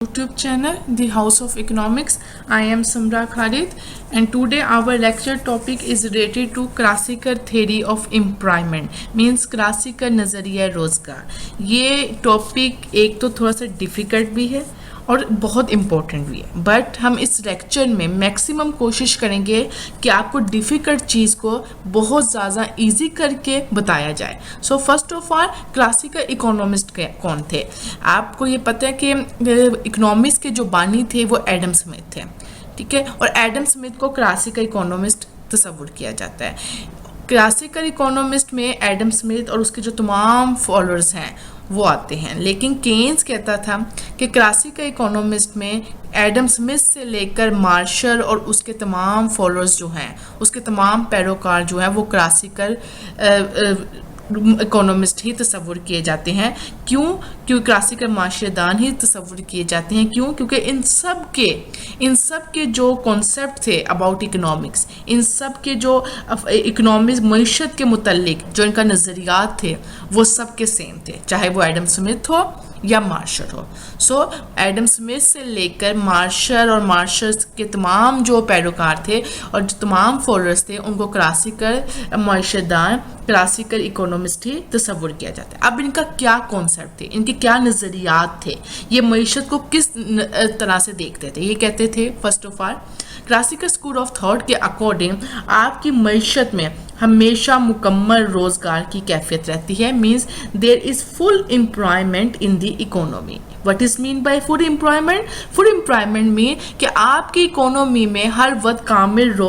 YouTube channel The House of Economics. I am Samra Khalid and today our lecture topic is related to classical theory of employment means classical नज़रिया रोज़गार। ये topic एक तो थोड़ा सा difficult भी है और बहुत इम्पोर्टेंट भी है, बट हम इस लेक्चर में मैक्सिमम कोशिश करेंगे कि आपको डिफ़िकल्ट चीज़ को बहुत ज़्यादा इजी करके बताया जाए। So first of all classical economist कौन थे? आपको ये पता है कि इकोनॉमिक्स के जो बानी थे वो एडम स्मिथ थे, ठीक है। और एडम स्मिथ को क्लासिकल इकोनॉमिस्ट तस्वुर किया जाता है। क्लासिकल इकोनॉमिस्ट में एडम स्मिथ और उसके जो तमाम फॉलोअर्स हैं वो आते हैं, लेकिन केन्स कहता था कि क्लासिकल इकोनॉमिस्ट में एडम स्मिथ से लेकर मार्शल और उसके तमाम फॉलोअर्स जो हैं, उसके तमाम पैरोकार जो हैं वो क्लासिकल इकोनॉमिस्ट ही तस्वुर किए जाते हैं। क्यों क्लासिकल माशरेदान ही तस्वुर किए जाते हैं? क्योंकि इन सब के जो कॉन्सेप्ट थे अबाउट इकोनॉमिक्स, इन सब के जो इकोनॉमिक्स मईशत के मुतल्लिक जो इनका नज़रियात थे वो सब के सेम थे, चाहे वो एडम स्मिथ हो या मार्शल हो। सो एडम स्मिथ से लेकर मार्शल और मार्शल के तमाम जो पैरोकार थे और जो तमाम फॉलोअर्स थे उनको क्लासिकल माशरेदान, क्लासिकल इकोनॉमिस्ट ही तस्वुर किया जाता है। अब इनका क्या कॉन्सेप्ट थे, इनके क्या नज़रियात थे, ये मईशत को किस तरह से देखते थे? ये कहते थे first of all classical school of thought के अकॉर्डिंग आपकी मईशत में हमेशा मुकम्मल रोज़गार की कैफियत रहती है। Means there is full employment in the economy. What is mean by full employment? Full employment mean कि आपकी इकोनॉमी में हर वक्त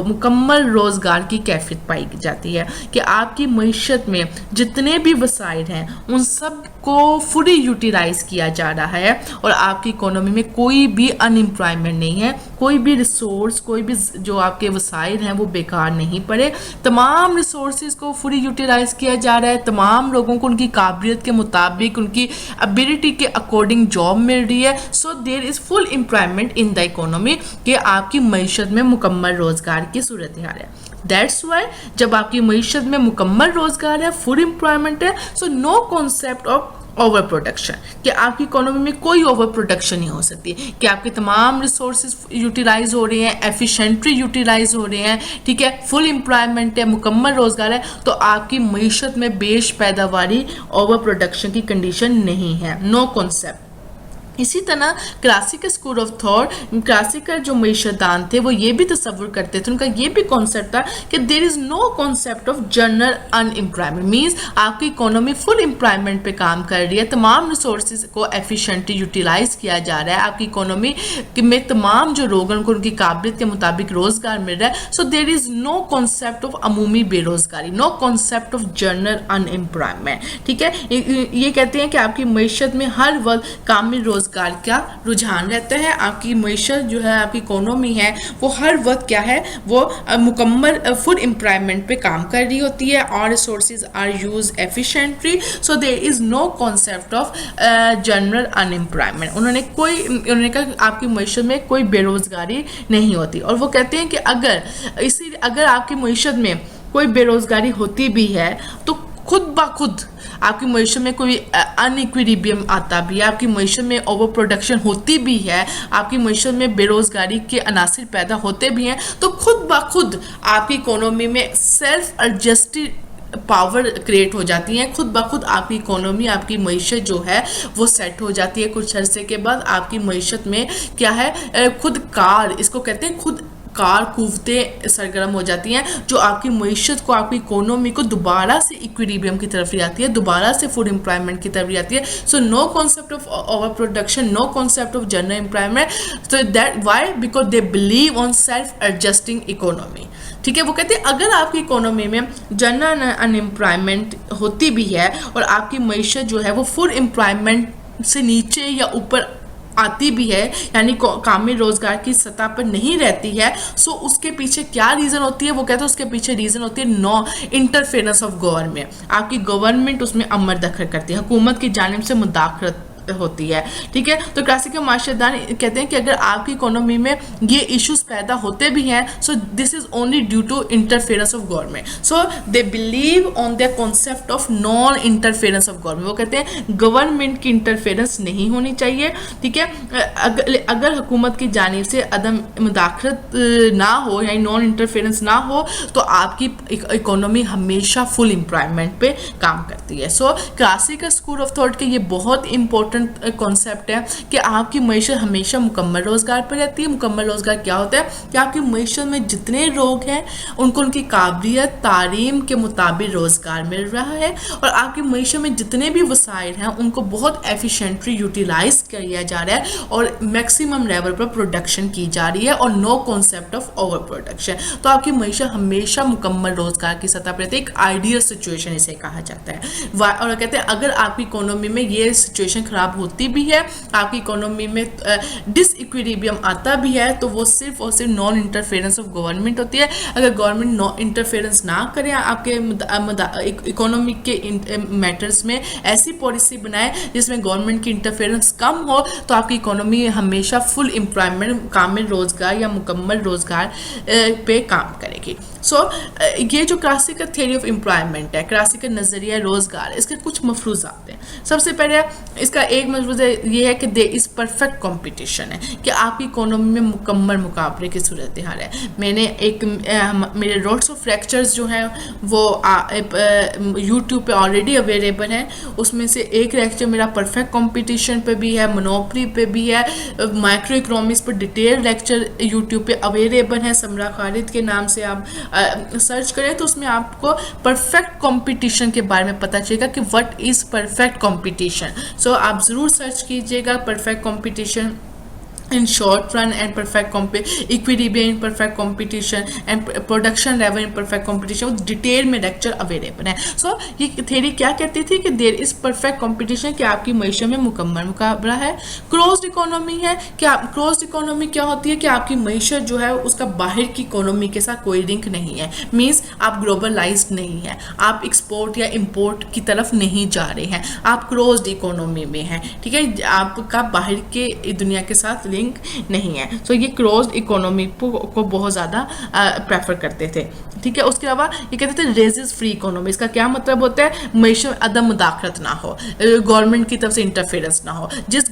मुकम्मल रोज़गार की कैफियत पाई जाती है, कि आपकी मईशत में जितने भी वसाइल हैं उन सब को फुली यूटिलाइज किया जा रहा है और आपकी इकोनॉमी में कोई भी अनएम्प्लॉयमेंट नहीं है, कोई भी रिसोर्स, कोई भी जो आपके वसाइल हैं वो बेकार नहीं पड़े। तमाम रिसोर्सेज को फुली यूटिलाइज किया जा रहा है, तमाम लोगों को उनकी काबिलियत के मुताबिक, उनकी एबिलिटी के अकॉर्डिंग जॉब मिल रही है। So there is full employment in the economy, कि आपकी मईशत में मुकम्मल रोज़गार की सूरत हाल है। दैट्स वाई जब आपकी मईशत में मुकम्मल रोज़गार है, फुल एम्प्लॉयमेंट है, so no concept of over production, कि आपकी इकोनॉमी में कोई ओवर प्रोडक्शन नहीं हो सकती, कि आपके तमाम रिसोर्सेज यूटिलाइज हो रहे हैं, एफिशिएंटली यूटिलाइज हो रहे हैं, ठीक है, फुल एम्प्लॉयमेंट है, मुकम्मल रोज़गार है, तो आपकी मईशत में बेश पैदावारी, ओवर प्रोडक्शन की कंडीशन नहीं है, नो कॉन्सेप्ट। इसी तरह classical school of thought, classical जो मईशतदान थे वो ये भी तस्वुर करते थे, उनका ये भी कॉन्सेप्ट था कि there is no concept of general unemployment. Means आपकी इकोनॉमी फुल एम्प्लॉयमेंट पे काम कर रही है, तमाम रिसोर्सेज को एफिशिएंटली यूटिलाइज किया जा रहा है, आपकी इकोनॉमी में तमाम जो लोग हैं उनको उनकी काबिलियत के मुताबिक रोज़गार मिल रहा है। So there is no concept of अमूमी बेरोज़गारी, no concept of general unemployment, ठीक है। ये कहते हैं कि आपकी मईशत में हर वक्त कामिल रोज़गार का रुझान रहता है, आपकी मईशत जो है, आपकी इकोनॉमी है वो हर वक्त क्या है, वो मुकम्मल फुल एम्प्लॉयमेंट पे काम कर रही होती है, और resources are use efficiently. So there is no concept of general unemployment. उन्होंने कहा आपकी मईशत में कोई बेरोज़गारी नहीं होती, और वो कहते हैं कि अगर आपकी मईशत में कोई बेरोज़गारी होती भी है तो खुद ब खुद आपकी मईशत में कोई अनइक्विलिब्रियम आता भी है, आपकी मईशत में ओवर प्रोडक्शन होती भी है, आपकी मईशत में बेरोज़गारी के अनासिर पैदा होते भी हैं, तो खुद ब खुद आपकी इकोनॉमी में सेल्फ एडजस्टेड पावर क्रिएट हो जाती है, खुद ब खुद आपकी इकोनॉमी, आपकी मईशत जो है वो सेट हो जाती है। कुछ अरसे के बाद आपकी मईशत में क्या है, खुद कार, इसको कहते हैं खुद कार कूवतें सरगर्म हो जाती हैं, जो आपकी मईशत को, आपकी इकोनॉमी को दोबारा से इक्विलिब्रियम की तरफ ले आती है, दोबारा से फुल एम्प्लॉयमेंट की तरफ ले आती है। So no concept of over production, no concept of general employment. So that why? Because they believe on self adjusting economy, ठीक है। वो कहते हैं अगर आपकी इकोनॉमी में जनरल अनएम्प्लॉयमेंट होती भी है और आपकी मईशत जो है वो फुल एम्प्लॉयमेंट से नीचे या ऊपर आती भी है, यानी कामिल रोज़गार की सतह पर नहीं रहती है, सो उसके पीछे क्या रीज़न होती है? वो कहते हैं उसके पीछे रीज़न होती है नो इंटरफेरेंस ऑफ गवर्नमेंट। आपकी गवर्नमेंट उसमें अमर दखल करती है, हुकूमत की जानिब से मुदाखलत होती है, ठीक है। तो क्लासिकल माशरेदान कहते हैं कि अगर आपकी इकोनॉमी में ये इश्यूज पैदा होते भी हैं, so this is only due to interference of government. So they believe on the concept of non interference of government. वो कहते हैं गवर्नमेंट की इंटरफेरेंस नहीं होनी चाहिए, ठीक है। अगर हुकूमत की जानिब से अदम मुदाखलत ना हो या नॉन इंटरफेरेंस ना हो तो आपकी इकोनॉमी हमेशा फुल एम्प्लॉयमेंट पे काम करती है। सो क्लासिकल स्कूल ऑफ थॉट के ये बहुत इंपॉर्टेंट कॉन्सेप्ट है कि आपकी मईशत हमेशा मुकम्मल रोज़गार पर रहती है। मुकम्मल रोज़गार क्या होता है कि आपकी मईशत में जितने लोग हैं उनको उनकी काबिलियत तालीम के मुताबिक रोज़गार मिल रहा है और आपकी मईशत में जितने भी वसाइल हैं उनको बहुत एफिशिएंटली यूटिलाइज किया जा रहा है और मैक्सिमम लेवल पर प्रोडक्शन की जा रही है और no concept of over production. तो आपकी मईशत हमेशा मुकम्मल रोज़गार की सतह पर रहती है, एक आइडियल सिचुएशन इसे कहा जाता है। और कहते हैं अगर आपकी इकोनॉमी में ये सिचुएशन ख़राब होती भी है, आपकी इकोनॉमी में डिसइक्विलिब्रियम आता भी है, तो वो सिर्फ और सिर्फ नॉन इंटरफेरेंस ऑफ गवर्नमेंट होती है। अगर गवर्नमेंट नॉन इंटरफेरेंस ना करे आपके इकोनॉमी के मैटर्स में, ऐसी पॉलिसी बनाए जिसमें गवर्नमेंट की इंटरफेरेंस कम हो, तो आपकी इकोनॉमी हमेशा फुल एम्प्लॉयमेंट, कामिल रोज़गार या मुकम्मल रोज़गार पे काम करेगी। सो ये जो क्लासिकल थ्योरी ऑफ एम्प्लॉयमेंट है, क्लासिकल नज़रिया रोज़गार, इसके कुछ मफरूज़ात हैं। सबसे पहले इसका एक मफरूज़ ये है कि दे इज़ परफेक्ट कंपटीशन है, कि आपकी इकोनॉमी में मुकम्मल मुकाबले की सूरत हाल है। मैंने मेरे रोड्स ऑफ फ्रैक्चर्स जो हैं वो यूट्यूब पे ऑलरेडी अवेलेबल हैं। उसमें से एक लेक्चर मेरा परफेक्ट कंपटीशन पे भी है, मोनोपली पे भी है, माइक्रो इकोनॉमिक्स पर डिटेल लेक्चर यूट्यूब पे अवेलेबल है। समरा खालिद के नाम से आप सर्च करें तो उसमें आपको परफेक्ट कंपटीशन के बारे में पता चलेगा कि व्हाट इज़ परफेक्ट कंपटीशन। सो आप ज़रूर सर्च कीजिएगा perfect competition in short run and perfect equilibrium in perfect competition and production level in perfect competition, detail में लेक्चर अवेलेबल है। सो ये थ्योरी क्या कहती थी कि देयर इज परफेक्ट कंपटीशन, कि आपकी मईशत में मुकम्मल मुकाबला है। क्लोज्ड इकोनॉमी है कि क्लोज्ड इकोनॉमी क्या होती है कि आपकी मईशत जो है उसका बाहर की इकोनॉमी के साथ कोई लिंक नहीं है, मीन्स आप ग्लोबलाइज्ड नहीं है, आप एक्सपोर्ट या इम्पोर्ट की तरफ नहीं जा रहे हैं, आप क्लोज्ड इकोनॉमी में हैं, ठीक है। आपका बाहर के दुनिया के साथ नहीं है। सो ये क्लोज्ड इकोनॉमी को बहुत ज़्यादा प्रेफर करते थे, ठीक है। उसके अलावा ये कहते थे रेजिस फ्री इकोनॉमी। इसका क्या मतलब होता है? मईशत में अदम मुदाखलत ना हो, गवर्नमेंट की तरफ से इंटरफेरेंस ना हो। जिस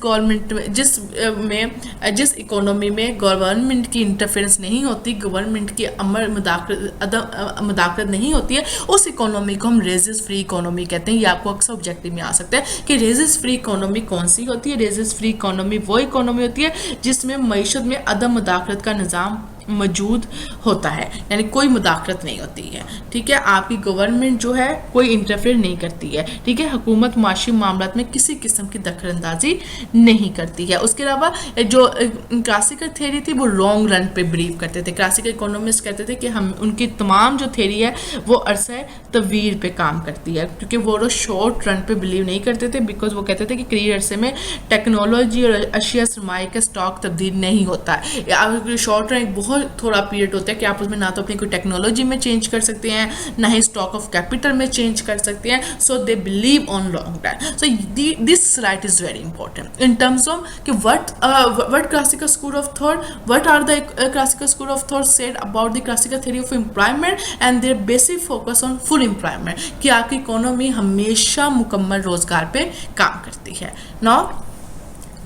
इकोनॉमी में गवर्नमेंट की इंटरफेरेंस नहीं होती, गवर्नमेंट की मुदाखलत नहीं होती है, उस इकोनॉमी को हम रेजिस फ्री इकोनॉमी कहते हैं। ये आपको अक्सर ऑब्जेक्टिव में आ सकता है कि रेजिस फ्री इकोनॉमी कौन सी होती है। रेजिस फ्री इकोनॉमी वो इकोनॉमी होती है जिसमें मईशत में अदम मुदाखलत का निज़ाम मौजूद होता है, यानी कोई मुदाखलत नहीं होती है, ठीक है। आपकी गवर्नमेंट जो है कोई इंटरफेयर नहीं करती है, ठीक है। हुकूमत माशी मामलात में किसी किस्म की दखलंदाजी नहीं करती है। उसके अलावा जो क्लासिकल थ्योरी थी वो लॉन्ग रन पे बिलीव करते थे। क्लासिकल इकोनॉमिस्ट कहते थे कि हम उनकी तमाम जो थ्योरी है वो अरसे तवील पे काम करती है, क्योंकि वो लोग शॉर्ट रन पे बिलीव नहीं करते थे, बिकॉज वो कहते थे कि करीब अरसे में टेक्नोलॉजी और अशिया सरमाए का स्टॉक तब्दील नहीं होता है। शॉर्ट रन एक बहुत थोड़ा पीरियड होता है कि आप उसमें ना तो अपनी कोई टेक्नोलॉजी में चेंज कर सकते हैं, ना ही स्टॉक ऑफ कैपिटल में चेंज कर सकते हैं। So they believe on long run. So this slide is very important in terms of कि what classical school of thought, what are the classical school of thought said about the classical theory of employment and their basic focus on full employment, कि आपकी economy हमेशा मुकम्मल रोजगार पे काम करती है। Now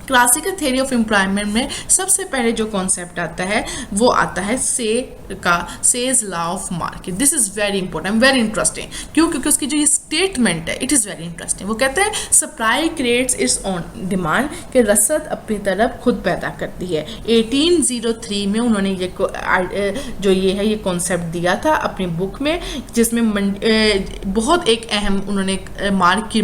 classical theory of employment में सबसे पहले जो कॉन्सेप्ट आता है वो आता है says law of market. This is very important, very interesting. क्यों? क्योंकि उसकी जो ये स्टेटमेंट है इट इज़ वेरी इंटरेस्टिंग। वो कहते हैं supply creates it's on demand, कि रसद अपनी तरफ खुद पैदा करती है। 1803 में उन्होंने ये कॉन्सेप्ट दिया था अपनी बुक में, जिसमें बहुत एक अहम उन्होंने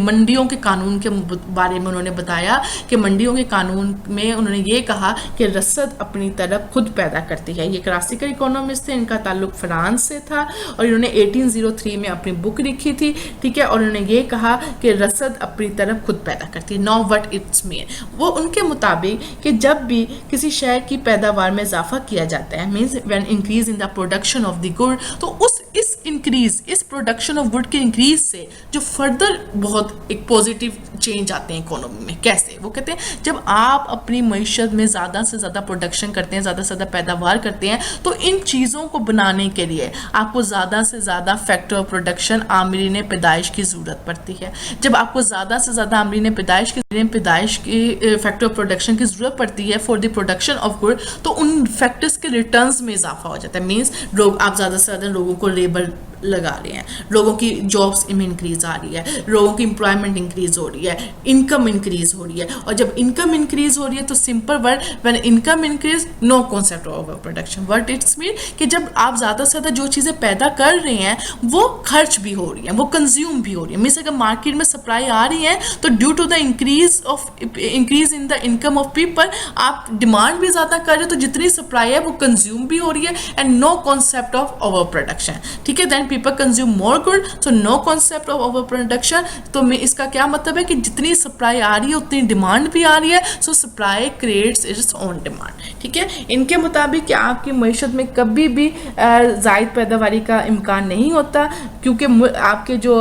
मंडियों के कानून के बारे में उन्होंने बताया कि मंडियों के कानून में उन्होंने ये कहा कि रसद अपनी तरफ खुद पैदा करती है। ये क्लासिकल इकोनॉमिस्ट थे, इनका ताल्लुक फ्रांस से था और इन्होंने 1803 में अपनी बुक लिखी थी, ठीक है, और उन्होंने ये कहा कि रसद अपनी तरफ खुद पैदा करती है। नाउ व्हाट इट्स मीन, वो उनके मुताबिक कि जब भी किसी शय की पैदावार में इजाफा किया जाता है, means when increase in the production of the good, तो इस इंक्रीज, इस प्रोडक्शन ऑफ गुड के इंक्रीज से जो फर्दर बहुत एक पॉजिटिव चेंज आते हैं इकोनॉमी में। कैसे? वो कहते हैं जब आप अपनी मईशत में ज़्यादा से ज़्यादा प्रोडक्शन करते हैं, ज़्यादा से ज़्यादा पैदावार करते हैं, तो इन चीज़ों को बनाने के लिए आपको ज़्यादा से ज़्यादा फैक्टर ऑफ प्रोडक्शन, आमरीन पैदाइश की ज़रूरत पड़ती है। जब आपको ज़्यादा से ज़्यादा आमरीन पैदाइश की फैक्टर ऑफ प्रोडक्शन की ज़रूरत पड़ती है for the production of good, तो उन फैक्टर्स के रिटर्न्स में इजाफा हो जाता है। मीन्स आप ज़्यादा से ज़्यादा लोगों को लेबर लगा रहे हैं, लोगों की जॉब्स में इंक्रीज आ रही है, लोगों की एम्प्लॉयमेंट इंक्रीज हो रही है, इनकम इंक्रीज हो रही है, और जब इनकम इंक्रीज हो रही है तो simple word, when income increase no concept of over production. What it's mean कि जब आप ज़्यादा से ज़्यादा जो चीज़ें पैदा कर रहे हैं वो खर्च भी हो रही है, वो कंज्यूम भी हो रही है। मीन्स अगर मार्केट में सप्लाई आ रही है तो due to the increase in the income of people, आप डिमांड भी ज़्यादा कर रहे हो, तो जितनी सप्लाई है वो कंज्यूम भी हो रही है, and no concept of over production. ठीक है, then people consume more good, so no concept of overproduction। तो इसका क्या मतलब है कि जितनी सप्लाई आ रही है उतनी डिमांड भी आ रही है, so supply creates its own demand। ठीक है, इनके मुताबिक कि आपकी मईशत में कभी भी जायद पैदावारी का इम्कान नहीं होता, क्योंकि आपके जो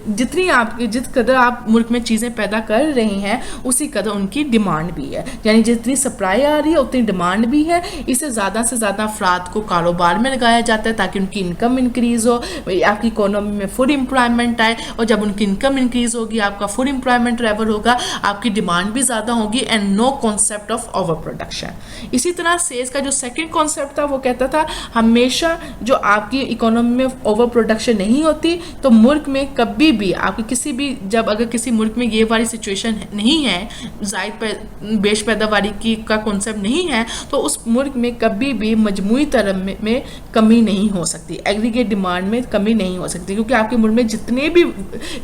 जिस कदर आप मुल्क में चीज़ें पैदा कर रहे हैं उसी कदर उनकी डिमांड भी है, यानी जितनी सप्लाई आ रही है उतनी डिमांड भी है। इसे ज़्यादा से ज़्यादा अफराद को कारोबार में लगाया जाता है ताकि उनकी इनकम इंक्रीज़ हो, आपकी इकोनॉमी में फुल एम्प्लॉयमेंट आए, और जब उनकी इनकम इंक्रीज होगी, आपका फुल एम्प्लॉयमेंट लेवल होगा, आपकी डिमांड भी ज़्यादा होगी, and no concept of over production. इसी तरह सेज का जो सेकंड कॉन्सेप्ट था वो कहता था हमेशा जो आपकी इकोनॉमी में ओवर प्रोडक्शन नहीं होती तो मुल्क में कभी भी आपकी किसी भी, जब अगर किसी मुल्क में ये वाली सिचुएशन नहीं है, जायद बेश पैदावारी की का कॉन्सेप्ट नहीं है, तो उस मुल्क में कभी भी मजमूई तरफ में कमी नहीं हो सकती, एग्रीगेट डिमांड में कमी नहीं हो सकती, क्योंकि आपके मुल्क में जितने भी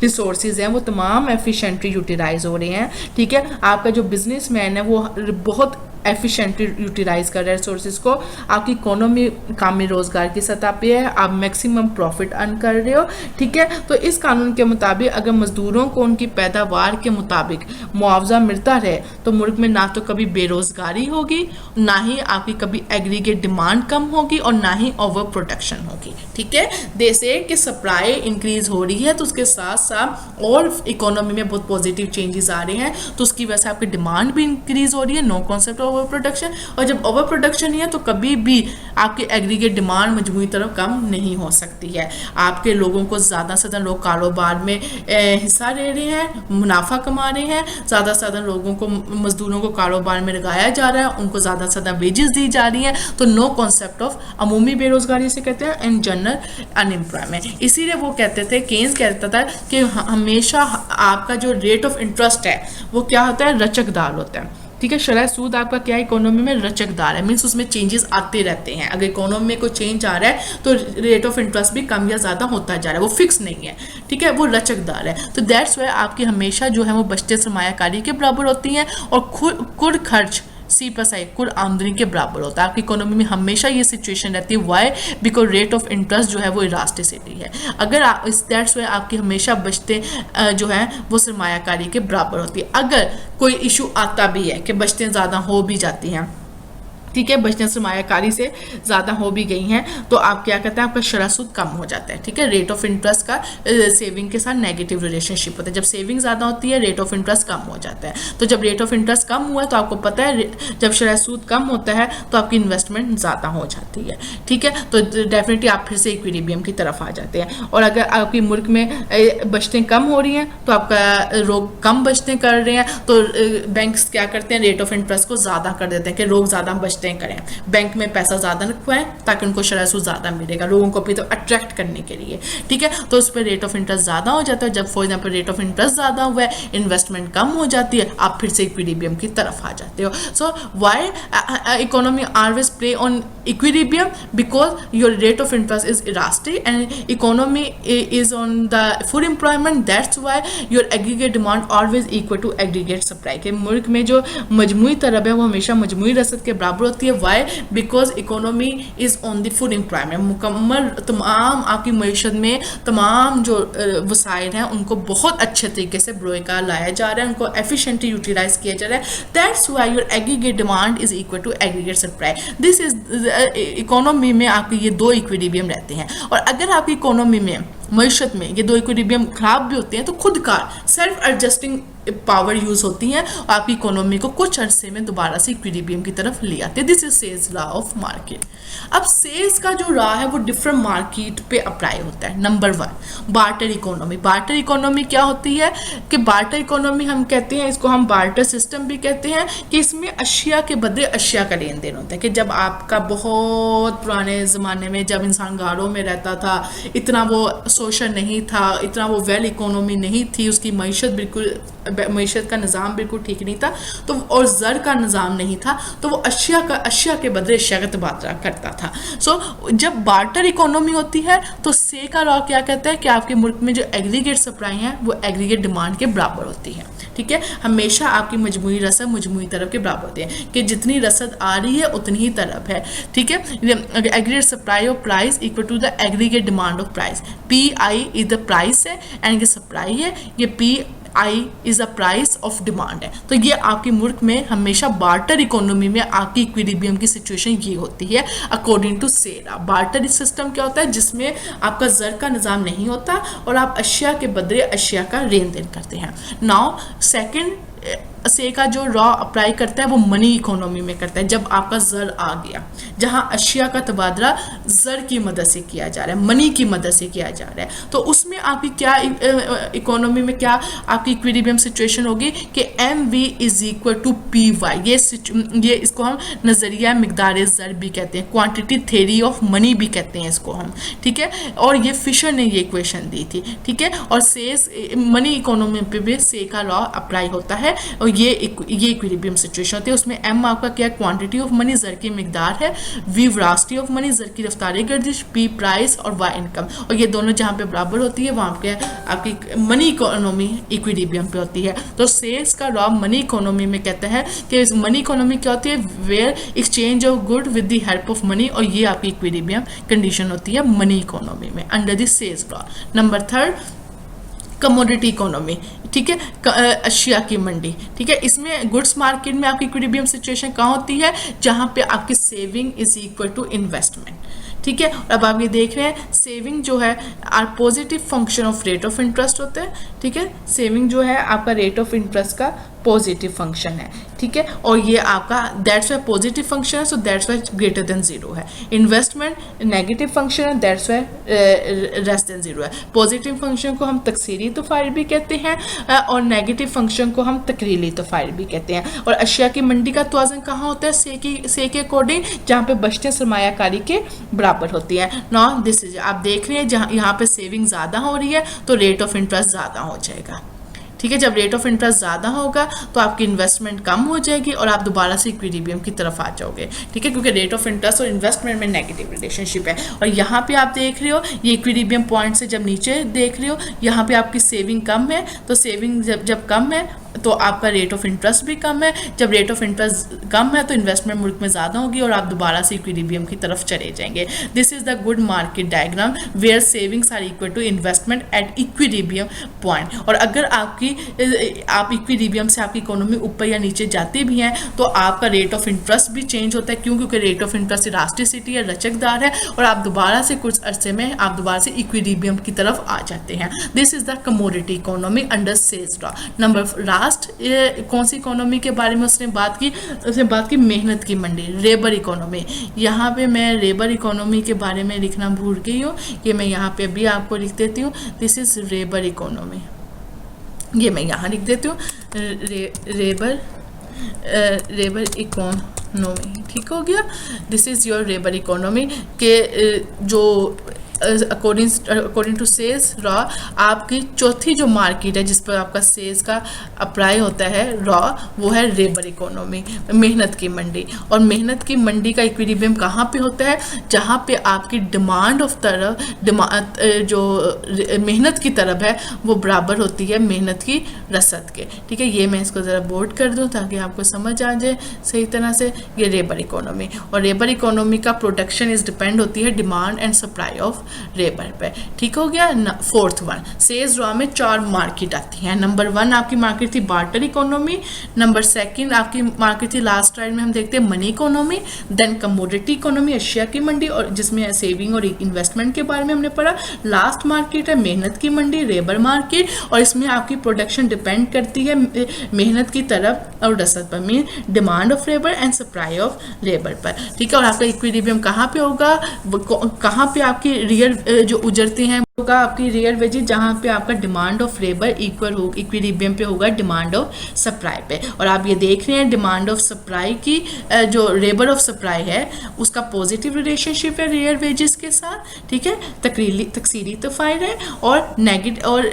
रिसोर्सेज हैं वो तमाम एफिशिएंटली यूटिलाइज हो रहे हैं। ठीक है, आपका जो बिजनेसमैन है वो बहुत एफिशिएंटली यूटिलाइज कर रहे हैं रिसोर्सेज को, आपकी इकोनॉमी कामी रोजगार की सतह पे है, आप मैक्सिमम प्रॉफिट अर्न कर रहे हो। ठीक है, तो इस कानून के मुताबिक अगर मजदूरों को उनकी पैदावार के मुताबिक मुआवजा मिलता रहे तो मुल्क में ना तो कभी बेरोजगारी होगी, ना ही आपकी कभी एग्रीगेट डिमांड कम होगी, और ना ही ओवर प्रोडक्शन होगी। ठीक है, जैसे कि सप्लाई इंक्रीज हो रही है तो उसके साथ साथ और इकोनॉमी में बहुत पॉजिटिव चेंजेस आ रहे हैं, तो उसकी वजह से आपकी डिमांड भी इंक्रीज हो रही है, नो कॉन्सेप्ट ओवर प्रोडक्शन। और जब ओवर प्रोडक्शन ही है तो कभी भी आपकी एग्रीगेट डिमांड मजमूई तरफ कम नहीं हो सकती है। आपके लोगों को ज़्यादा से ज़्यादा लोग कारोबार में हिस्सा ले रहे हैं, मुनाफा कमा रहे हैं, ज़्यादा से ज़्यादा लोगों को, मजदूरों को कारोबार में लगाया जा रहा है, उनको ज़्यादा से ज़्यादा वेजेस दी जा रही हैं, तो नो कॉन्सेप्ट ऑफ अमूमी बेरोजगारी से कहते हैं, एंड जनरल अनएम्प्लॉयमेंट। इसीलिए वो कहते थे, केन्स कहता था कि हमेशा आपका जो रेट ऑफ इंटरेस्ट है वो क्या होता है, रचकदार होता है। ठीक है, शरह सूद आपका क्या इकोनॉमी में रचकदार है, मीन्स उसमें चेंजेस आते रहते हैं। अगर इकोनॉमी में कोई चेंज आ रहा है तो रेट ऑफ इंटरेस्ट भी कम या ज़्यादा होता जा रहा है, वो फिक्स नहीं है। ठीक है, वो रचकदार है, तो दैट्स वाई आपकी हमेशा जो है वो बचते सरमायाकारी के बराबर होती हैं, और कुल खर्च C+I कुल आमदनी के बराबर होता है। आपकी इकोनॉमी में हमेशा ये सिचुएशन रहती है, why because rate of interest जो है वो इलास्टिसिटी है। अगर दैट्स वाई आपकी हमेशा बचते जो है वो सरमायाकारी के बराबर होती है। अगर कोई इशू आता भी है कि बचतें ज़्यादा हो भी जाती हैं, ठीक है, बचतें सरमायाकारी से ज़्यादा हो भी गई हैं, तो आप क्या कहते हैं, आपका शरह सूद कम हो जाता है। ठीक है, रेट ऑफ इंटरेस्ट का सेविंग के साथ नेगेटिव रिलेशनशिप होता है। जब सेविंग ज़्यादा होती है रेट ऑफ इंटरेस्ट कम हो जाता है, तो जब रेट ऑफ इंटरेस्ट कम हुआ है तो आपको पता है जब शरह सूद कम होता है तो आपकी इन्वेस्टमेंट ज़्यादा हो जाती है। ठीक है, तो डेफिनेटली आप फिर से इक्विलिब्रियम की तरफ आ जाते हैं। और अगर आपकी मुल्क में बचतें कम हो रही हैं तो आपका लोग कम बचतें कर रहे हैं, तो बैंक्स क्या करते हैं, रेट ऑफ इंटरेस्ट को ज़्यादा कर देते हैं कि लोग ज़्यादा बचतें बचतें करें, बैंक में पैसा ज़्यादा रखवाएं ताकि उनको शरह सूद ज़्यादा मिलेगा, लोगों को भी तो अट्रैक्ट करने के लिए, ठीक है। तो उस पर रेट ऑफ इंटरेस्ट ज़्यादा हो जाता है। जब for example rate of interest ज़्यादा हुआ है, इन्वेस्टमेंट कम हो जाती है, आप फिर से इक्विलिब्रियम की तरफ आ जाते हो। So why economy always play on equilibrium? Because your rate of interest is elastic and economy is on the full employment, that's why your aggregate demand always equal to aggregate supply. के मुल्क में जो मजमूई तलब है वो हमेशा मजमूई रसद के बराबर होती है। Why? Because economy is on the full employment, मुकम्मल तमाम आपकी मीशत में तमाम जो वसाइल हैं उनको बहुत अच्छे तरीके से बरोकार लाया जा रहा है, उनको एफिशिएंटली यूटिलाइज किया जा रहा है। That's why your aggregate demand is equal to aggregate supply. This is economy में आपके ये दो इक्विलिब्रियम रहते हैं। और अगर आपकी इकोनॉमी में मईशत में ये दो इक्विलिब्रियम खराब भी होते हैं तो खुद का सेल्फ एडजस्टिंग पावर यूज होती है और आपकी इकोनॉमी को कुछ अरसे में दोबारा से इक्विलिब्रियम की तरफ ले आते हैं। दिस इज सेल्स लॉ ऑफ मार्केट। अब सेल्स का जो लॉ है वो डिफरेंट मार्केट पे अप्लाई होता है। Number 1 barter economy. Barter economy क्या होती है कि बार्टर इकोनॉमी हम कहते हैं, इसको हम बार्टर सिस्टम भी कहते हैं, कि इसमें अशिया के बदले अशिया का लेन देन होता है। कि जब आपका बहुत पुराने ज़माने में जब इंसान गारों में रहता था, इतना वो सोशल नहीं था, इतना वो वेल इकोनॉमी नहीं थी, उसकी मईशत बिल्कुल मईशत का निज़ाम बिल्कुल ठीक नहीं था, तो और ज़र का निज़ाम नहीं था, तो वो अशिया के बदले अशिया का तबादला करता था। सो जब बार्टर इकोनॉमी होती है तो से का लॉ क्या कहता है कि आपके मुल्क में जो एग्रीगेट सप्लाई है वो एग्रीगेट डिमांड के बराबर होती है, ठीक है। हमेशा आपकी मजमूई रसद मजमूई तरफ के बराबर होती है कि जितनी रसद आ रही है उतनी ही तरफ है, ठीक है। Aggregate supply of price equal to the aggregate demand of price. PI is the price है एंड ये सप्लाई है, ये PI is the price of demand है। तो ये आपके मुल्क में हमेशा बार्टर इकोनॉमी में आपकी इक्विलिब्रियम की सिचुएशन ये होती है अकॉर्डिंग टू सेरा। बार्टर सिस्टम क्या होता है? जिसमें आपका जर का निज़ाम नहीं होता और आप अशिया के बदले अशिया का लेन देन करते हैं। नाउ सेकंड से का जो लॉ अप्लाई करता है वो मनी इकोनॉमी में करता है। जब आपका जर आ गया, जहां अशिया का तबादला जर की मदद से किया जा रहा है, मनी की मदद से किया जा रहा है, तो उसमें आपकी क्या इकोनॉमी में क्या आपकी इक्विलिब्रियम सिचुएशन होगी कि MV is equal to PY। ये इसको हम नज़रिया मिकदार जर भी कहते हैं, क्वांटिटी थ्योरी ऑफ मनी भी कहते हैं इसको हम, ठीक है। और ये फिशर ने ये इक्वेशन दी थी, ठीक है। और सेस मनी इकोनॉमी पे भी से का लॉ अप्लाई होता है और ये इक्विलिब्रियम सिचुएशन होती है। उसमें M आपका क्या क्वांटिटी ऑफ मनी जर की मिकदार है, V वेलोसिटी ऑफ मनी जर की रफ्तार गर्दिश, P प्राइस और Y इनकम। और ये दोनों जहाँ पे बराबर होती है वहाँ पे आपकी मनी इकोनॉमी इक्विलिब्रियम पे होती है। तो सेल्स का लॉ मनी इकोनॉमी में कहता है कि मनी इकोनॉमी क्या होती है? Where exchange of good with the help of money, और ये आपकी इक्विलिब्रियम कंडीशन होती है मनी इकोनॉमी में अंडर द सेल्स लॉ। नंबर 3 कमोडिटी इकोनॉमी, ठीक है, अशिया की मंडी, ठीक है। इसमें गुड्स मार्केट में आपकी इक्विलिब्रियम सिचुएशन कहाँ होती है? जहाँ पे आपकी saving is equal to investment, ठीक है। अब आप ये देख रहे हैं सेविंग जो है are positive function of rate of interest होता है, ठीक है। सेविंग जो है आपका रेट ऑफ इंटरेस्ट का पॉजिटिव फंक्शन है, ठीक है। और ये आपका दैट्स वाई पॉजिटिव फंक्शन है, so that's why greater than 0 है। इन्वेस्टमेंट नेगेटिव फंक्शन है, दैट्स वाई लेस देन 0 है। पॉजिटिव फंक्शन को हम तकसीरी तफाइल भी कहते हैं और नेगेटिव फंक्शन को हम तकरीली तफाइल भी कहते हैं। और अशिया की मंडी का तवाज़ुन कहाँ होता है? से के अकॉर्डिंग, जहाँ पे बचतें सरमायाकारी के बराबर होती है। नाउ दिस इज आप देख रहे हैं जहाँ यहाँ पे सेविंग ज़्यादा हो रही है तो रेट ऑफ इंटरेस्ट ज़्यादा हो जाएगा, ठीक है। जब रेट ऑफ इंटरेस्ट ज़्यादा होगा तो आपकी इन्वेस्टमेंट कम हो जाएगी और आप दोबारा से इक्विलिब्रियम की तरफ आ जाओगे, ठीक है, क्योंकि रेट ऑफ इंटरेस्ट और इन्वेस्टमेंट में नेगेटिव रिलेशनशिप है। और यहाँ पे आप देख रहे हो ये इक्विलिब्रियम पॉइंट से जब नीचे देख रहे हो यहाँ पे आपकी सेविंग कम है, तो सेविंग जब कम है तो आपका रेट ऑफ इंटरेस्ट भी कम है। जब रेट ऑफ इंटरेस्ट कम है तो इन्वेस्टमेंट मुल्क में ज़्यादा होगी और आप दोबारा से इक्विलिब्रियम की तरफ चले जाएंगे। This is the good market diagram where savings are equal to investment at equilibrium point. और अगर आप इक्विलिब्रियम से आपकी इकोनॉमी ऊपर या नीचे जाती भी हैं तो आपका रेट ऑफ इंटरेस्ट भी चेंज होता है, क्यों? क्योंकि रेट ऑफ इंटरेस्ट इलास्टिसिटी है, लचकदार है, और आप दोबारा से कुछ अरसे में आप दोबारा से इक्विलिब्रियम की तरफ आ जाते हैं। This is the commodity economy under सेल्स लॉ। नंबर कौन सी इकोनॉमी के बारे में उसने बात की? मेहनत की मंडी, लेबर इकोनॉमी। यहाँ पे मैं लेबर इकोनॉमी के बारे में लिखना भूल गई हूँ, ये मैं यहाँ पे भी आपको लिख देती हूँ। दिस इज लेबर इकोनॉमी, ये मैं यहाँ लिख देती हूँ। लेबर इकोनॉमी नो में, ठीक हो गया। This is your rebar economy के जो अकॉर्डिंग टू सेल्स रॉ आपकी चौथी जो मार्केट है जिस पर आपका सेल्स का अप्लाई होता है रॉ, वो है रेबर इकोनॉमी, मेहनत की मंडी। और मेहनत की मंडी का इक्विलिब्रियम कहाँ पे होता है? जहाँ पे आपकी डिमांड ऑफ तरफ जो मेहनत की तरफ है वो बराबर होती है मेहनत की रसद के। ठीक है, ये मैं इसको ज़रा बोर्ड कर दूँ ताकि आपको समझ आ जाए सही तरह से। ये रेबर इकोनॉमी, और रेबर इकोनॉमी का प्रोडक्शन इज डिपेंड होती है demand and supply of rebar पे। ठीक हो गया। फोर्थ वन, सेल्स रॉ में 4 मार्केट आती हैं। नंबर 1 आपकी मार्केट थी बार्टर इकोनॉमी, नंबर 2 आपकी मार्केट थी लास्ट स्लाइड में हम देखते हैं money economy, then commodity economy अशिया की मंडी, और जिसमें सेविंग और इन्वेस्टमेंट के बारे में हमने पढ़ा। लास्ट मार्केट है मेहनत की मंडी, रेबर मार्केट, और इसमें आपकी प्रोडक्शन डिपेंड करती है मेहनत की तरफ और रसद पर, mean demand of labour and supply of labour पर। ठीक है, और आपका इक्विलिब्रियम कहाँ पे होगा? कहाँ पे आपकी रियल जो उजरते हैं होगा आपकी रियल वेजेस, जहाँ पे आपका डिमांड ऑफ लेबर इक्वल हो इक्विलिब्रियम पे होगा डिमांड ऑफ सप्लाई पे। और आप ये देख रहे हैं डिमांड ऑफ सप्लाई की जो लेबर ऑफ सप्लाई है उसका पॉजिटिव रिलेशनशिप है रियल वेजेस के साथ। ठीक है, तकसीरी तफाइल है, और नेगेटिव और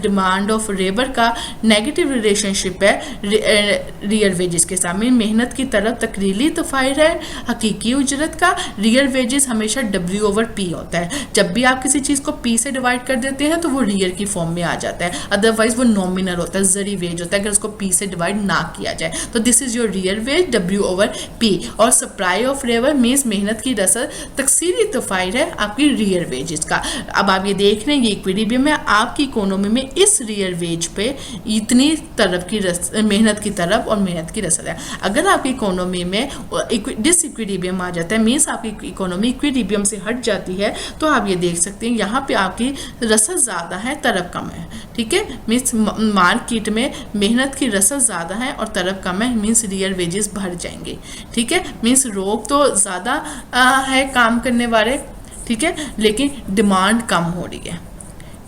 डिमांड ऑफ लेबर का नेगेटिव रिलेशनशिप है रियल वेजेस के साथ। मेहनत की तरफ तकरीली तफाइल है, हकीकी उजरत का रियल वेजेस हमेशा W/P होता है। जब भी आप किसी चीज़ को P से डिवाइड कर देते हैं तो वो रियल की फॉर्म में आ जाता है, अदरवाइज वो नॉमिनल होता है, जरी वेज होता है अगर उसको P से डिवाइड ना किया जाए। तो this is your real veg W/P। और सप्लाई ऑफ लेबर मीन्स मेहनत की रसद तकसीरी तफाइल है आपकी रियल वेजेस का। अब आप ये देख रहे हैं ये इक्विलिब्रियम है आपकी इकोनॉमी में, इस रियल वेज पे इतनी तरफ की मेहनत की तरफ और मेहनत की रसद है। अगर आपकी इकोनॉमी में डिसइक्विलिब्रियम आ जाता है, मीन्स आपकी इकोनॉमी इक्विलिब्रियम से हट जाती है, तो आप ये देख सकते हैं यहाँ पे आपकी रसद ज़्यादा है तरफ कम है। ठीक है, मीन्स मार्केट में मेहनत की रसद ज़्यादा है और तरफ कम है, मीन्स रियल वेजेस बढ़ जाएंगे। ठीक है, मीन्स लोग तो ज़्यादा है काम करने वाले, ठीक है, लेकिन डिमांड कम हो रही है।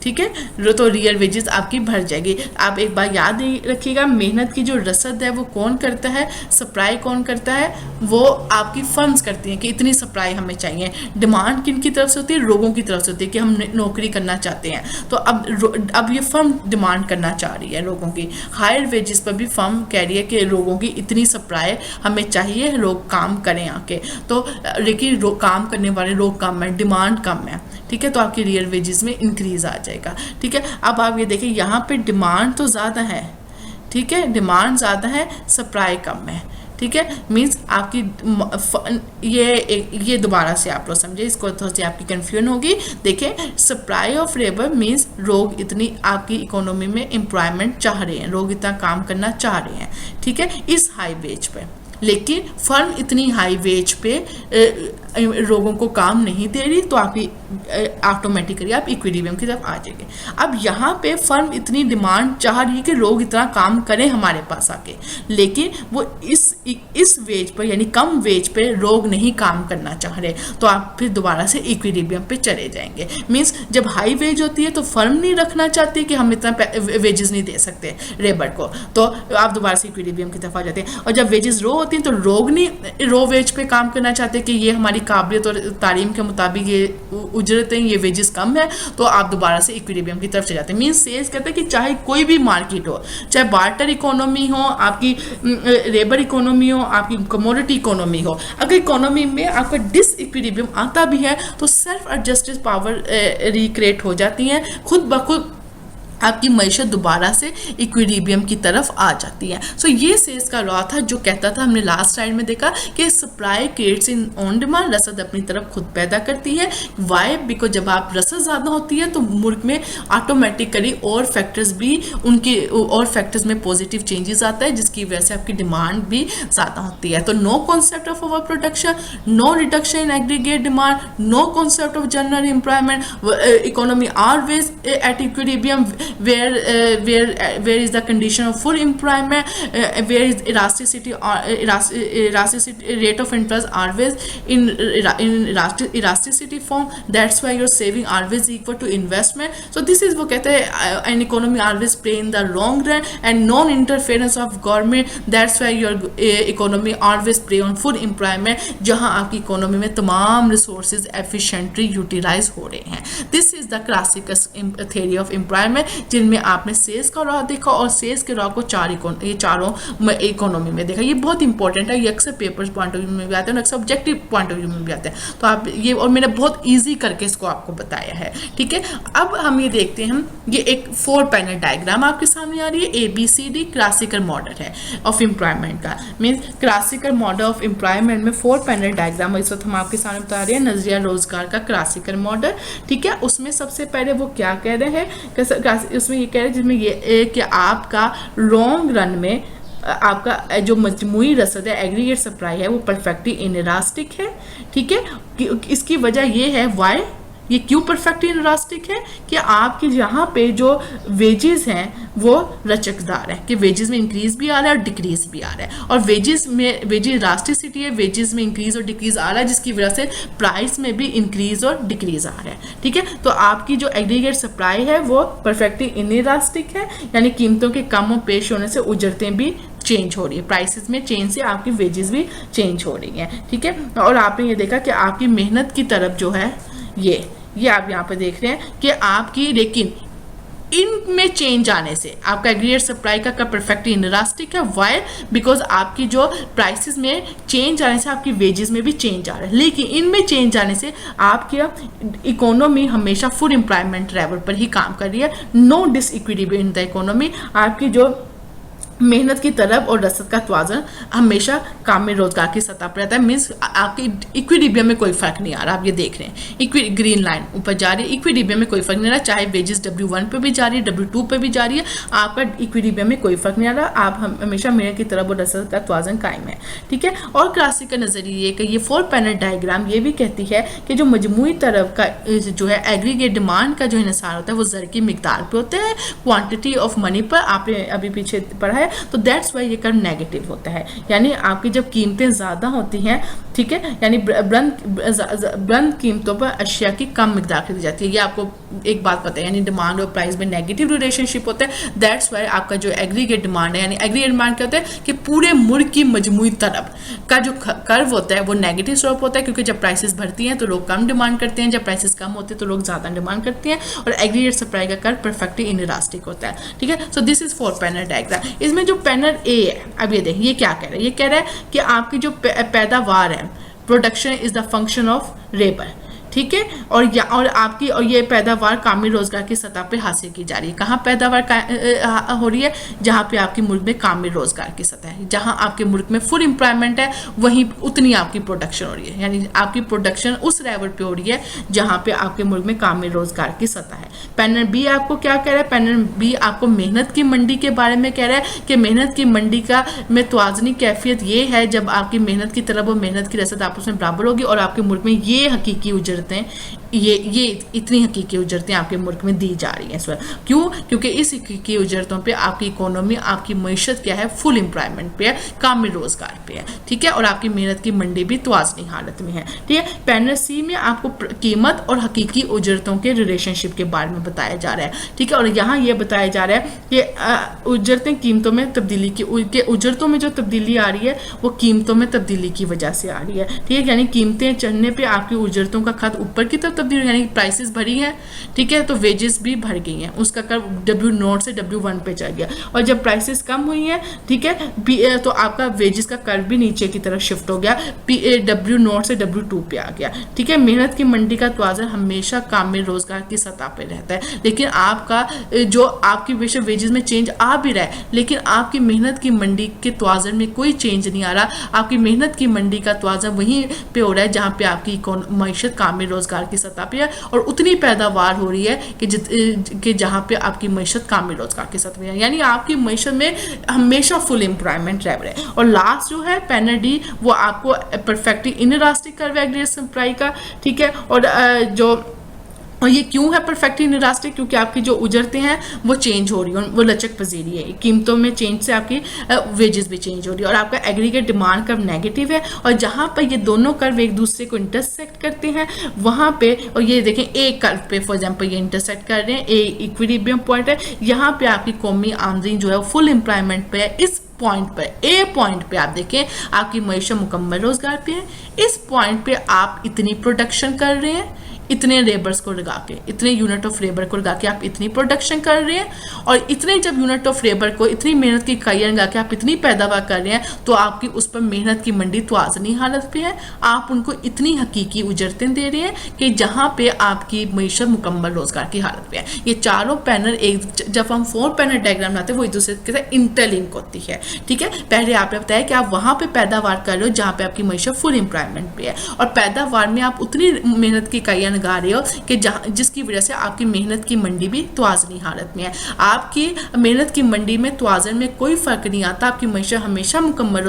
ठीक है, तो रियल वेजेस आपकी बढ़ जाएगी। आप एक बार याद रखिएगा, मेहनत की जो रसद है वो कौन करता है, सप्लाई कौन करता है, वो आपकी फर्म्स करती हैं कि इतनी सप्लाई हमें चाहिए। डिमांड किन की तरफ से होती है? लोगों की तरफ से होती है कि हम नौकरी करना चाहते हैं, तो अब ये फर्म डिमांड करना चाह रही है लोगों की। हायर वेजेस पर भी फर्म कह रही है कि लोगों की इतनी सप्लाई हमें चाहिए, लोग काम करें आके, तो लेकिन काम करने वाले लोग कम है, डिमांड कम है। ठीक है, तो आपकी रियल वेजेस में इंक्रीज आ जाएगा। ठीक है, अब आप ये देखिए यहाँ पे डिमांड तो ज़्यादा है, ठीक है, डिमांड ज़्यादा है, सप्लाई कम है। ठीक है, मीन्स आपकी ये दोबारा से आप लोग समझे, इसको थोड़ी सी आपकी कन्फ्यूजन होगी। देखिए, सप्लाई ऑफ लेबर मीन्स लोग इतनी आपकी इकोनॉमी में एम्प्लॉयमेंट चाह रहे हैं, लोग इतना काम करना चाह रहे हैं। ठीक है, इस हाई वेज पे, लेकिन फर्म इतनी हाई वेज पे लोगों को काम नहीं दे रही, तो आपकी ऑटोमेटिकली आप इक्विलिब्रियम की तरफ आ जाएंगे। अब यहाँ पे फर्म इतनी डिमांड चाह रही है कि लोग इतना काम करें हमारे पास आके, लेकिन वो इस वेज पर यानी कम वेज पे लोग नहीं काम करना चाह रहे, तो आप फिर दोबारा से इक्विलिब्रियम पे चले जाएंगे। मीन्स जब हाई वेज होती है तो फर्म नहीं रखना चाहती कि हम इतना वेजेस नहीं दे सकते लेबर को, तो आप दोबारा से इक्विलिब्रियम की तरफ आ जाते हैं। और जब वेजेस रो होती हैं तो लोग नहीं रो वेज पे काम करना चाहते कि ये हमारी काबिलियत और तालीम के मुताबिक ये उजरत है, ये वेजेस कम है, तो आप दोबारा से इक्विलिब्रियम की तरफ चले जाते हैं। मीन्स सेल्स कहते हैं कि चाहे कोई भी मार्केट हो, चाहे बार्टर इकोनॉमी हो, आपकी लेबर इकोनॉमी हो, आपकी कमोडिटी इकोनॉमी हो, अगर इकोनॉमी में आपका डिसइक्विलिब्रियम आता भी है तो सेल्फ एडजस्टेड पावर रिक्रिएट हो जाती है, खुद ब खुद आपकी मईशत दोबारा से इक्विलिब्रियम की तरफ आ जाती है। सो ये सेल्स का लॉ था जो कहता था, हमने लास्ट स्लाइड में देखा कि supply creates in on demand, रसद अपनी तरफ खुद पैदा करती है। वाई? बिकॉज जब आप रसद ज़्यादा होती है तो मुल्क में ऑटोमेटिकली और फैक्टर्स भी उनके और फैक्टर्स में पॉजिटिव चेंजेस आता है, जिसकी वजह से आपकी डिमांड भी ज़्यादा होती है। तो no concept of over production, no reduction in aggregate demand, no concept of general employment, economy always at equilibrium, where is the condition of full employment, where is elasticity rate of interest always in elasticity form, that's why your saving always equal to investment. So this is वो कहते हैं an economy always play in the long run and non interference of government, that's why your economy always play on full employment, जहां आपकी economy में तमाम resources efficiently utilise हो रहे हैं. This is the classical theory of employment, जिनमें आपने sales का रॉ देखा और सेल्स के रॉ को ये चारों इकोनॉमी में देखा. ये बहुत इंपॉर्टेंट है, ये अक्सर पेपर्स पॉइंट ऑफ व्यू में भी आते हैं और अक्सर ऑब्जेक्टिव पॉइंट ऑफ व्यू में भी आते हैं. तो आप ये, और मैंने बहुत ईजी करके इसको आपको बताया है. ठीक है, अब हम ये देखते हैं, ये एक 4 पैनल डायग्राम आपके सामने आ रही है. ABCD क्लासिकल मॉडल है ऑफ एम्प्लॉयमेंट का, means classical model of employment में 4 पैनल डायग्राम इस वक्त हम आपके सामने बता रहे हैं. नजरिया रोजगार का क्लासिकल मॉडल. ठीक है, उसमें सबसे पहले वो क्या कह रहे हैं, उसमें ये कह रहे हैं जिसमें ये कि आपका लॉन्ग रन में आपका जो मजमूई रसद है, एग्रीगेट सप्लाई है, वो परफेक्टली इनइलास्टिक है. ठीक है, इसकी वजह ये है, वाई ये क्यों परफेक्टली इनइलास्टिक है, कि आपके यहाँ पे जो वेजेस हैं वो लचकदार है, कि वेजेस में इंक्रीज भी आ रहा है और डिक्रीज भी आ रहा है. और वेजेस इलास्टिसिटी है, वेजेस में इंक्रीज और डिक्रीज आ रहा है, जिसकी वजह से प्राइस में भी इंक्रीज और डिक्रीज आ रहा है. ठीक है, तो आपकी जो एग्रीगेट सप्लाई है वो परफेक्टली इनइलास्टिक है, यानी कीमतों के कम और पेश होने से उजरतें भी चेंज हो रही है, प्राइसेस में चेंज से आपकी वेजेस भी चेंज हो रही हैं. ठीक है, और आपने ये देखा कि आपकी मेहनत की तरफ जो है ये आप यहाँ पे देख रहे हैं कि आपकी, लेकिन इनमें चेंज आने से आपका एग्रीगेट सप्लाई का परफेक्टली इनइलास्टिक है. वाई? बिकॉज आपकी जो प्राइसेस में चेंज आने से आपकी वेजेस में भी चेंज आ रहा है, लेकिन इनमें चेंज आने से आपकी इकोनॉमी हमेशा फुल एम्प्लॉयमेंट लेवल पर ही काम कर रही है. No disequilibrium in the economy, आपकी जो मेहनत की तरफ और रसद का तवाज़ुन हमेशा काम में रोजगार की सतह पर रहता है. मीन्स आपकी इक्विलिब्रियम में कोई फर्क नहीं आ रहा. आप ये देख रहे हैं ग्रीन लाइन ऊपर जा रही है, इक्विलिब्रियम में कोई फर्क नहीं आ रहा, चाहे वेजेस W1 पे भी जा रही है, W2 पे भी जा रही है, आपका इक्विलिब्रियम में कोई फर्क नहीं आ रहा. आप हमेशा मेहनत की तरफ और रसद का तवाज़ुन कायम है. ठीक है, और क्लासिकल नजरिए कि ये 4 पैनल डायग्राम ये भी कहती है कि जो मजमूई तरफ का जो है एग्रीगेट डिमांड का जो इन्हिसार होता है वो ज़र की मिकदार पर होता है, क्वान्टिटी ऑफ मनी पर. आपने अभी पीछे पढ़ा है, तो दैट्स वाई ये कर्व नेगेटिव होता है. यानी आपकी जब कीमतें ज़्यादा होती हैं, ठीक है, यानी बुलंद कीमतों पर अशिया की कम मिकदार खरीदी जाती है. ये आपको एक बात पता है, यानी डिमांड और प्राइस में नेगेटिव रिलेशनशिप होता है. दैट्स वाई आपका जो एग्रीगेट डिमांड है, यानी एग्रीगेट डिमांड क्या होता है कि पूरे मुल्क की मजमूई तरफ का जो कर्व होता है वो नेगेटिव स्लोप होता है, क्योंकि जब प्राइसेस बढ़ती हैं तो लोग कम डिमांड करते हैं, जब प्राइसेस कम होते हैं तो लोग ज़्यादा डिमांड करते हैं. और एग्रीगेट सप्लाई का कर्व परफेक्टली इनइलास्टिक होता है. ठीक है, सो दिस इज 4 पैनल डायग्राम. इसमें जो पैनल ए है, अब ये देखिए ये क्या कह रहा है, ये कह रहा है कि आपकी जो पैदावार है, production is the function of labour. ठीक है, और आपकी और ये पैदावार कामिल रोजगार की सतह पे हासिल की जा रही है. कहाँ पैदावार हो रही है? जहाँ पे आपके मुल्क में कामिल रोजगार की सतह है, जहाँ आपके मुल्क में फुल एम्प्लॉयमेंट है, वहीं उतनी आपकी प्रोडक्शन हो रही है. यानी आपकी प्रोडक्शन उस लेवल पे हो रही है जहाँ पे आपके मुल्क में कामिल रोजगार की सतह है. पैनल बी आपको क्या कह रहा है? पैनल बी आपको मेहनत की मंडी के बारे में कह रहा है कि मेहनत की मंडी का में तवाज़नी कैफियत ये है जब आपकी मेहनत की तरफ और मेहनत की रसद आपस में बराबर होगी और आपके मुल्क में ये हकीकी उजरतें ये इतनी हकीकी उजरतें आपके मुल्क में दी जा रही हैं इस वक्त. क्यों? क्योंकि इस हकीकी उजरतों पे आपकी इकोनॉमी, आपकी मईशत क्या है, फुल एम्प्लॉयमेंट पे है, कामिल रोजगार पे है. ठीक है, और आपकी मेहनत की मंडी भी तवाज़नी हालत में है. ठीक है, पैनल सी में आपको कीमत और हकीकी उजरतों के रिलेशनशिप के बारे में बताया जा रहा है. ठीक है, और यहाँ ये बताया जा रहा है कि उजरतें कीमतों में तब्दीली की, उजरतों में जो तब्दीली आ रही है वो कीमतों में तब्दीली की वजह से आ रही है. ठीक है, यानी कीमतें चढ़ने पर आपकी उजरतों का खत ऊपर की तरफ तब्दील, यानी प्राइसेस बढ़ी है. ठीक है, तो वेजेस भी बढ़ गई हैं, उसका कर्व W0 से W1 पे चल गया. और जब प्राइसेस कम हुई हैं, ठीक है, तो आपका वेजेस का कर्व भी नीचे की तरफ शिफ्ट हो गया, W0 से W2 पे आ गया. ठीक है, मेहनत की मंडी का तवाज़ुन हमेशा कामिल रोजगार की सतह पे रहता है, लेकिन आपका जो आपकी बेशक वेजेस में चेंज आ भी रहा है, लेकिन आपकी मेहनत की मंडी के तवाज़ुन में कोई चेंज नहीं आ रहा. आपकी मेहनत की मंडी का तवाज़ुन वहीं पे हो रहा है जहाँ पे आपकी मईशत कामिल रोजगार की सतह पे है और उतनी पैदावार हो रही है कि जहाँ पे आपकी मईशत कामिल रोजगार के सतह पे है. यानी आपकी मईशत में हमेशा फुल एम्प्लॉयमेंट लेवल है. और लास्ट जो है पैनल डी, वो आपको perfectly inelastic curve aggregate supply का. ठीक है, और जो और ये क्यों है परफेक्टली इनइलास्टिक? क्योंकि आपकी जो उजरतें हैं वो चेंज हो रही है, वो लचक पजीरी है, कीमतों में चेंज से आपकी वेजेस भी चेंज हो रही है, और आपका एग्रीगेट डिमांड कर्व नेगेटिव है, और जहाँ पर ये दोनों कर्व एक दूसरे को इंटरसेक्ट करते हैं वहाँ पे, और ये देखें ए कर्व पे फॉर एग्जांपल ये इंटरसेक्ट कर रहे हैं, ए इक्विलिब्रियम पॉइंट है, यहाँ पे आपकी कौमी आमदनी जो है फुल एम्प्लॉयमेंट पे है, इस पॉइंट पर ए पॉइंट पे आप देखें आपकी मईशत मुकम्मल रोजगार पे है, इस पॉइंट पे आप इतनी प्रोडक्शन कर रहे हैं, इतने लेबर्स को लगा के, इतने यूनिट ऑफ लेबर को लगा के आप इतनी प्रोडक्शन कर रहे हैं, और इतने जब यूनिट ऑफ लेबर को इतनी मेहनत की इकाइयाँ लगा के आप इतनी पैदावार कर रहे हैं, तो आपकी उस पर मेहनत की मंडी तवाज़नी हालत पे है, आप उनको इतनी हकीकी उजरतें दे रहे हैं कि जहाँ पे आपकी मईशत मुकम्मल रोजगार की हालत पे है। ये चारों पैनल एक, जब हम 4 पैनल डायग्राम बनाते हैं वो एक दूसरे के साथ इंटरलिंक होती है, ठीक है। पहले आपने बताया कि आप वहाँ पे पैदावार कर रहे हो जहाँ पे आपकी मईशत फुल एम्प्लॉयमेंट पे है, और पैदावार में आप उतनी मेहनत की इकाइयाँ लगा रहे हो कि जिसकी वजह से आपकी मेहनत की मंडी भी तवाज़नी हालत में है। आपकी मेहनत की मंडी में तवाज़न में कोई फर्क नहीं आता, आपकी मईशत हमेशा मुकम्मल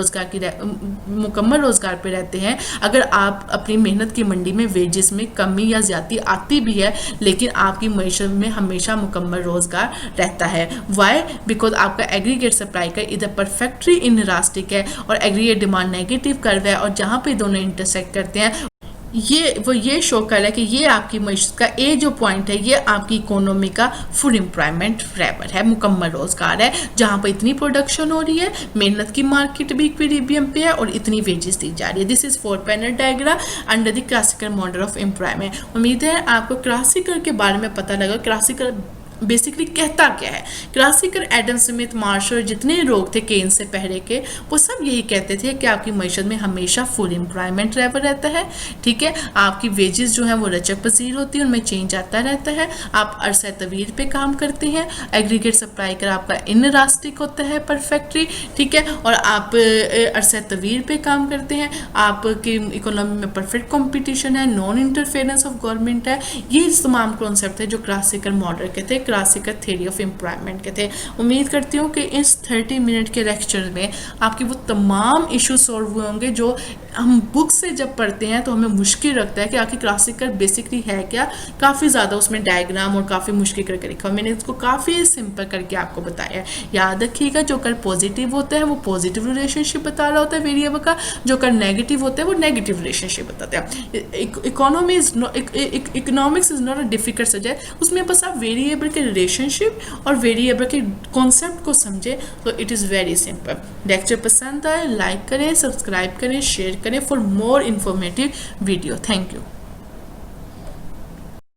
रोजगार पे रहते हैं। अगर आप अपनी मेहनत की मंडी में वेजेस में कमी या ज्यादती आती भी है, लेकिन आपकी मईशत में हमेशा मुकम्मल रोजगार रहता है। वाई? बिकॉज आपका एग्रीगेट सप्लाई का इधर परफेक्टली इनइलास्टिक है और एग्रीगेट डिमांड नेगेटिव कर्व है, और जहाँ पे दोनों इंटरसेक्ट करते हैं ये शो कर रहा है कि ये आपकी मईशत का ए जो पॉइंट है, ये आपकी इकोनॉमी का फुल एम्प्लॉयमेंट लेवल है, मुकम्मल रोजगार है, जहाँ पर इतनी प्रोडक्शन हो रही है, मेहनत की मार्केट भी इक्विलिब्रियम पे है, और इतनी वेजेस दी जा रही है। This is 4 panel diagram under the classical model of employment. उम्मीद है आपको क्लासिकल के बारे में पता लगा। क्लासिकल बेसिकली कहता क्या है? क्लासिकल एडम स्मिथ, मार्शल, जितने लोग थे केन से पहले के, वो सब यही कहते थे कि आपकी मईशत में हमेशा फुल एम्प्लॉयमेंट लेवल रहता है, ठीक है। आपकी वेजेस जो है वो लचक पसीर होती है, उनमें चेंज आता रहता है, आप अरसा तवील पे काम करते हैं, एग्रीगेट सप्लाई कर आपका इनइलास्टिक होता है परफेक्टली, ठीक है, और आप अरसा तवील पे काम करते हैं, आपकी इकोनॉमी में परफेक्ट कॉम्पिटिशन है, नॉन इंटरफेरेंस ऑफ गवर्नमेंट है। ये तमाम कॉन्सेप्ट है जो क्लासिकल मॉडल के थे, क्लासिकल थ्योरी ऑफ एम्प्लॉयमेंट के थे। उम्मीद करती हूँ कि इस 30 मिनट के लेक्चर में आपकी वो तमाम इशू सॉल्व हुए होंगे जो हम बुक से जब पढ़ते हैं तो हमें मुश्किल लगता है कि आखिर क्लासिकल बेसिकली है क्या। काफ़ी ज़्यादा उसमें डायग्राम और काफ़ी मुश्किल करके लिखा, मैंने इसको काफ़ी सिंपल करके आपको बताया। याद रखिएगा, जो कर पॉजिटिव होता है वो पॉजिटिव रिलेशनशिप बता रहा होता है वेरिएबल का, जो कर नेगेटिव होता है वो नेगेटिव रिलेशनशिप बताते हैं। Economics is not a difficult subject, उसमें बस आप वेरिएबल के रिलेशनशिप और वेरिएबल के कॉन्सेप्ट को समझे तो it is very simple. Lecture पसंद आए लाइक करें, सब्सक्राइब करें, शेयर करें for more informative video. Thank you.